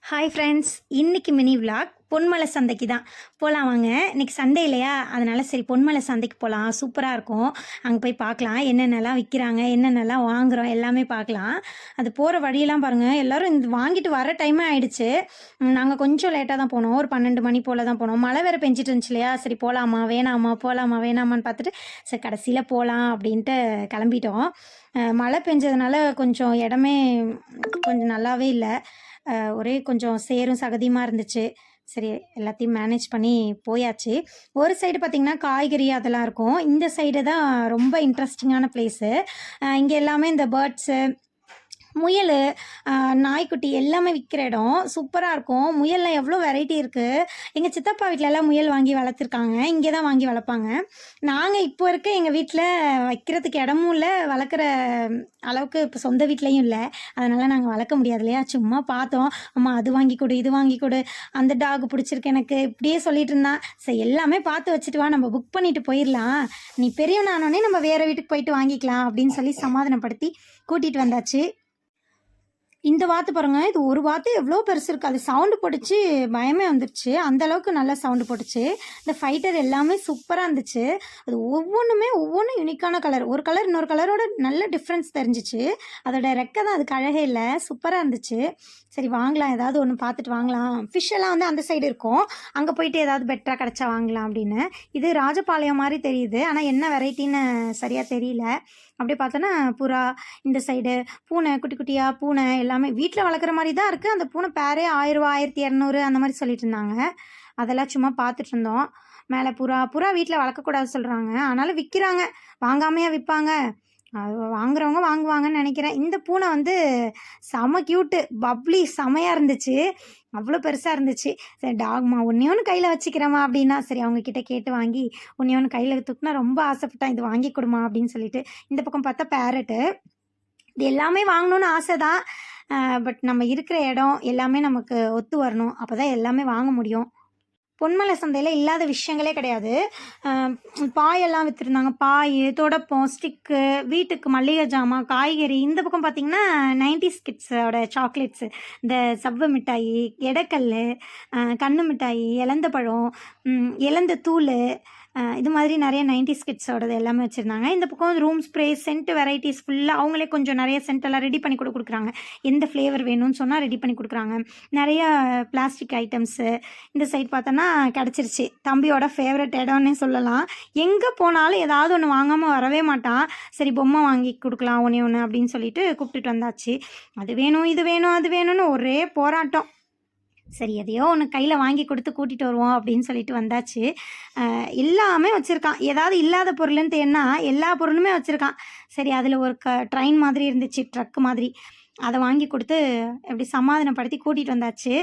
Hi friends, இன்னைக்கு mini vlog Ponmalai சந்தைக்கு தான் போகலாம். வாங்க, இன்னைக்கு சண்டே இல்லையா, அதனால சரி பொன்மலை சந்தைக்கு போகலாம். சூப்பராக இருக்கும். அங்கே போய் பார்க்கலாம் என்னென்னலாம் விற்கிறாங்க, என்னென்னலாம் வாங்குகிறோம் எல்லாமே பார்க்கலாம். அது போகிற வழியெல்லாம் பாருங்கள், எல்லோரும் இந்த வாங்கிட்டு வர டைமே ஆயிடுச்சு. நாங்கள் கொஞ்சம் லேட்டாக தான் போனோம், ஒரு 12 மணி போல் தான் போனோம். மழை வேறு பெஞ்சிட்டு இருந்துச்சு இல்லையா, சரி போகலாமா வேணாமா போகலாமா வேணாமான்னு பார்த்துட்டு சரி கடைசியில் போகலாம் அப்படின்ட்டு கிளம்பிட்டோம். மழை பெஞ்சதுனால கொஞ்சம் இடமே கொஞ்சம் நல்லாவே இல்லை. ஒரே கொஞ்சம் சேரும் சகதியுமா இருந்துச்சு. சரி எல்லாத்தையும் மேனேஜ் பண்ணி போயாச்சு. ஒரு சைடு பார்த்திங்கன்னா காய்கறி அதெல்லாம் இருக்கும். இந்த சைடு தான் ரொம்ப இன்ட்ரெஸ்டிங்கான ப்ளேஸு. இங்கே எல்லாமே இந்த பேர்ட்ஸு, முயல், நாய்க்குட்டி எல்லாமே விற்கிற இடம் சூப்பராக இருக்கும். முயலில் எவ்வளோ வெரைட்டி இருக்குது. எங்கள் சித்தப்பா வீட்டிலலாம் முயல் வாங்கி வளர்த்துருக்காங்க. இங்கே தான் வாங்கி வளர்ப்பாங்க. நாங்கள் இப்போ இருக்க எங்கள் வீட்டில் வைக்கிறதுக்கு இடமும் இல்லை, வளர்க்குற அளவுக்கு இப்போ சொந்த வீட்லேயும் இல்லை. அதனால் நாங்கள் வளர்க்க முடியாது இல்லையா. சும்மா பார்த்தோம், அம்மா அது வாங்கி கொடு இது வாங்கி கொடு, அந்த டாக் பிடிச்சிருக்கு எனக்கு, இப்படியே சொல்லிட்டு இருந்தான். சரி எல்லாமே பார்த்து வச்சுட்டு வா, நம்ம புக் பண்ணிட்டு போயிடலாம், நீ பெரியவனானோடனே நம்ம வேறு வீட்டுக்கு போயிட்டு வாங்கிக்கலாம் அப்படின்னு சொல்லி சமாதானப்படுத்தி கூட்டிகிட்டு வந்தாச்சு. இந்த வாத்து பாருங்க, இது ஒரு வாத்து எவ்வளோ பெருசு இருக்குது. அது சவுண்டு போட்டுச்சு, பயமே வந்துடுச்சு. அந்தளவுக்கு நல்லா சவுண்டு போட்டுச்சு. இந்த ஃபைட்டர் எல்லாமே சூப்பராக இருந்துச்சு. அது ஒவ்வொன்றும் யூனிக்கான கலர். ஒரு கலர் இன்னொரு கலரோட நல்ல டிஃப்ரென்ஸ் தெரிஞ்சிச்சு. அதோட ரெக்கை தான் அதுக்கு அழகே இல்லை, சூப்பராக இருந்துச்சு. சரி வாங்கலாம், ஏதாவது ஒன்று பார்த்துட்டு வாங்கலாம். ஃபிஷ் எல்லாம் வந்து அந்த சைடு இருக்கும், அங்கே போயிட்டு ஏதாவது பெட்டராக கிடச்சா வாங்கலாம் அப்படின்னு. இது ராஜபாளையம் மாதிரி தெரியுது, ஆனால் என்ன வெரைட்டின்னு சரியாக தெரியல. அப்படி பார்த்தோன்னா புறா, இந்த சைடு பூனை, குட்டி குட்டியாக பூனை எல்லாமே வீட்டில் வளர்க்குற மாதிரி தான் இருக்குது. அந்த பூனை பேரே 1000 ரூபா 1200 அந்த மாதிரி சொல்லிட்டு இருந்தாங்க. அதெல்லாம் சும்மா பார்த்துட்டு இருந்தோம். மேலே புறா வீட்டில் வளர்க்கக்கூடாது சொல்கிறாங்க, ஆனாலும் விற்கிறாங்க. வாங்காமையா விற்பாங்க? அது வாங்குறவங்க வாங்குவாங்கன்னு நினைக்கிறேன். இந்த பூனை வந்து செம க்யூட்டு, பப்ளி செமையாக இருந்துச்சு. அவ்வளோ பெருசாக இருந்துச்சு. சரி டாக்மா ஒன்றே ஒன்று கையில் வச்சுக்கிறேம்மா அப்படின்னா, சரி அவங்கக்கிட்ட கேட்டு வாங்கி ஒன்றே ஒன்று கையில் தூக்குனா ரொம்ப ஆசைப்பட்டான், இது வாங்கி கொடுமா அப்படின்னு சொல்லிட்டு. இந்த பக்கம் பார்த்தா பேரட்டு. இது எல்லாமே வாங்கணுன்னு ஆசை தான். பட் நம்ம இருக்கிற இடம் எல்லாமே நமக்கு ஒத்து வரணும், அப்போ தான் எல்லாமே வாங்க முடியும். பொன்மலை சந்தையில் இல்லாத விஷயங்களே கிடையாது. பாயெல்லாம் விற்றுருந்தாங்க. பாய், தொடப்பம், ஸ்டிக்கு, வீட்டுக்கு மல்லிகை ஜாமான், காய்கறி. இந்த பக்கம் பார்த்திங்கன்னா 90s கிட்ஸோட சாக்லேட்ஸு, இந்த சவ்வு மிட்டாயி, எடைக்கல், கண்ணு மிட்டாயி, எலந்த பழம், எலந்த தூள், இது மாதிரி நிறைய 90s கிட்ஸோடது எல்லாமே வச்சுருந்தாங்க. இந்த பக்கம் ரூம் ஸ்ப்ரே, சென்ட் வெரைட்டிஸ் ஃபுல்லாக அவங்களே கொஞ்சம் நிறைய சென்ட்டெல்லாம் ரெடி பண்ணி கொடுக்குறாங்க. எந்த ஃப்ளேவர் வேணும்னு சொன்னால் ரெடி பண்ணி கொடுக்குறாங்க. நிறையா பிளாஸ்டிக் ஐட்டம்ஸு. இந்த சைட் பார்த்தோன்னா கிடச்சிருச்சு. தம்பியோட ஃபேவரட் இடம்னே சொல்லலாம். எங்கே போனாலும் ஏதாவது ஒன்று வாங்காமல் வரவே மாட்டான். சரி பொம்மை வாங்கி கொடுக்கலாம் ஒன்று ஒன்று அப்படின்னு சொல்லிட்டு கூப்பிட்டுட்டு வந்தாச்சு. அது வேணும் இது வேணும் அது வேணும்னு ஒரே போராட்டம். சரி எதையோ ஒன்று கையில் வாங்கி கொடுத்து கூட்டிகிட்டு வருவோம் அப்படின்னு சொல்லிட்டு வந்தாச்சு. எல்லாமே வச்சுருக்கான். ஏதாவது இல்லாத பொருள்னு தேடினா எல்லா பொருளுமே வச்சுருக்கான். சரி அதில் ஒரு ட்ரெயின் மாதிரி இருந்துச்சு, ட்ரக்கு மாதிரி, அதை வாங்கி கொடுத்து எப்படி சமாதானப்படுத்தி கூட்டிகிட்டு வந்தாச்சு.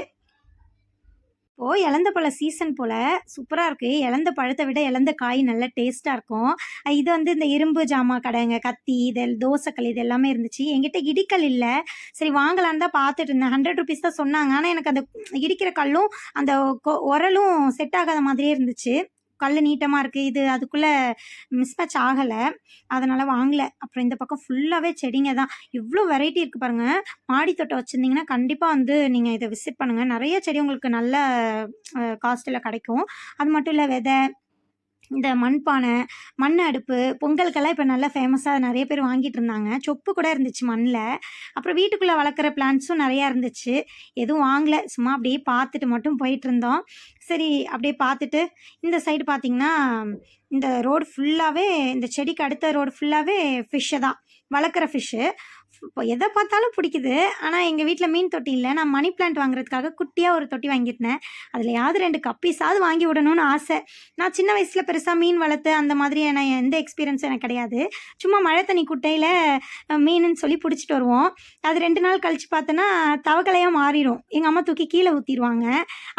இப்போது இலந்த பழ சீசன் போல் சூப்பராக இருக்குது. இலந்த பழத்தை விட இலந்த காய் நல்ல டேஸ்ட்டாக இருக்கும். இது வந்து இந்த இரும்பு ஜாமான் கடைங்க, கத்தி, இது தோசைக்கல், இது எல்லாமே இருந்துச்சு. என்கிட்ட இடிக்கல் இல்லை. சரி வாங்கலான்னு தான் பார்த்துட்டு இருந்தேன். 100 ருபீஸ் தான் சொன்னாங்க. ஆனால் எனக்கு அந்த இடிக்கிற கல்லும் அந்த உரலும் செட் ஆகாத மாதிரியே இருந்துச்சு. கல் நீட்டமாக இருக்குது, இது அதுக்குள்ளே மிஸ்மேட்ச் ஆகலை, அதனால் வாங்கலை. அப்புறம் இந்த பக்கம் ஃபுல்லாகவே செடிங்க தான். இவ்வளோ வெரைட்டி இருக்குது பாருங்கள். மாடி தோட்டம் வச்சுருந்தீங்கன்னா கண்டிப்பாக வந்து நீங்கள் இதை விசிட் பண்ணுங்கள். நிறைய செடி உங்களுக்கு நல்ல காஸ்ட்டில் கிடைக்கும். அது மட்டும் இல்லை, விதை, இந்த மண்பானை, மண் அடுப்பு, பொங்கலுக்கெல்லாம் இப்போ நல்லா ஃபேமஸாக நிறைய பேர் வாங்கிட்டு இருந்தாங்க. சொப்பு கூட இருந்துச்சு மண்ணில். அப்புறம் வீட்டுக்குள்ளே வளர்க்குற பிளான்ட்ஸும் நிறையா இருந்துச்சு. எதுவும் வாங்கலை, சும்மா அப்படியே பார்த்துட்டு மட்டும் போயிட்டுருந்தோம். சரி அப்படியே பார்த்துட்டு இந்த சைடு பார்த்திங்கன்னா இந்த ரோடு ஃபுல்லாகவே, இந்த செடிக்கு அடுத்த ரோடு ஃபுல்லாகவே ஃபிஷ்ஷு தான், வளர்க்குற ஃபிஷ்ஷு. இப்போ எதை பார்த்தாலும் பிடிக்குது. ஆனால் எங்கள் வீட்டில் மீன் தொட்டி இல்லை. நான் மணி பிளான்ட் வாங்குறதுக்காக குட்டியாக ஒரு தொட்டி வாங்கியிருந்தேன். அதில் யாவது 2 கப்பீஸாவது வாங்கி விடணும்னு ஆசை. நான் சின்ன வயசில் பெருசாக மீன் வளர்த்து அந்த மாதிரியான எந்த எக்ஸ்பீரியன்ஸும் எனக்கு கிடையாது. சும்மா மழை தண்ணி குட்டையில் மீனுன்னு சொல்லி பிடிச்சிட்டு வருவோம். அது 2 நாள் கழித்து பார்த்தோன்னா தவக்கலையாக மாறிடும். எங்கள் அம்மா தூக்கி கீழே ஊற்றிடுவாங்க.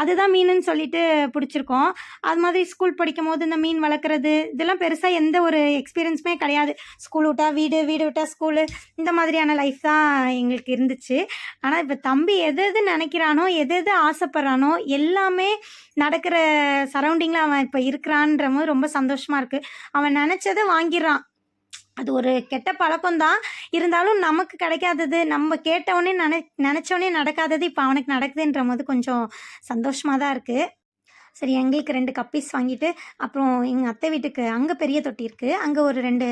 அதுதான் மீனுன்னு சொல்லிட்டு பிடிச்சிருக்கோம். அது மாதிரி ஸ்கூல் படிக்கும் போது இந்த மீன் வளர்க்குறது இதெல்லாம் பெருசாக எந்த ஒரு எக்ஸ்பீரியன்ஸுமே கிடையாது. ஸ்கூல் விட்டால் வீடு, வீடு விட்டால் ஸ்கூலு, இந்த மாதிரியான லைஃப் தான் எங்களுக்கு இருந்துச்சு. ஆனால் இப்போ தம்பி எது எது நினைக்கிறானோ, எது எது ஆசைப்பட்றானோ எல்லாமே நடக்கிற சரௌண்டிங்கில் அவன் இப்போ இருக்கிறான்ற போது ரொம்ப சந்தோஷமாக இருக்குது. அவன் நினச்சதை வாங்கிடுறான். அது ஒரு கெட்ட பழக்கம்தான். இருந்தாலும் நமக்கு கிடைக்காதது, நம்ம கேட்டவுடனே நெனச்சோனே நடக்காதது, இப்ப அவனுக்கு நடக்குதுன்றபோது கொஞ்சம் சந்தோஷமா தான் இருக்கு. சரி எங்களுக்கு 2 கப்பீஸ் வாங்கிட்டு, அப்புறம் எங்க அத்தை வீட்டுக்கு அங்க பெரிய தொட்டி இருக்கு. அங்க ஒரு 2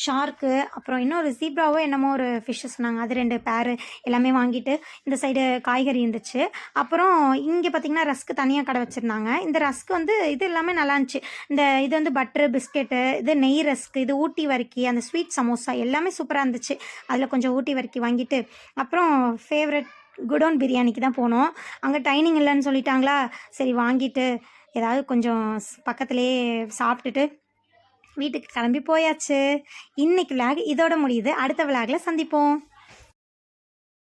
ஷார்க்கு, அப்புறம் இன்னொரு ஜீப்ராவோ என்னமோ ஒரு ஃபிஷ் சொன்னாங்க. அது 2 பேரு எல்லாமே வாங்கிட்டு, இந்த சைடு காய்கறி இருந்துச்சு. அப்புறம் இங்க பார்த்தீங்கன்னா, ரஸ்க்கு தனியா கடை வச்சிருந்தாங்க. இந்த ரஸ்க் வந்து இது எல்லாமே நல்லா இருந்துச்சு. இது வந்து பட்டரு, பிஸ்கெட்டு, இது நெய் ரஸ்க், இது ஊட்டி வர்க்கி, அந்த ஸ்வீட் சமோசா எல்லாமே சூப்பரா இருந்துச்சு. அதில கொஞ்சம் ஊட்டி வர்க்கி வாங்கிட்டு, அப்புறம் ஃபேவரட் குடோன் பிரியாணிக்கு தான் போனோம். அங்க டைனிங் இல்லன்னு சொல்லிட்டாங்களா, சரி வாங்கிட்டு ஏதாவது கொஞ்சம் பக்கத்திலேயே சாப்பிட்டுட்டு வீட்டுக்கு கிளம்பி போயாச்சு. இன்னைக்கு விளாக் இதோட முடியுது. அடுத்த விளாக்ல சந்திப்போம்.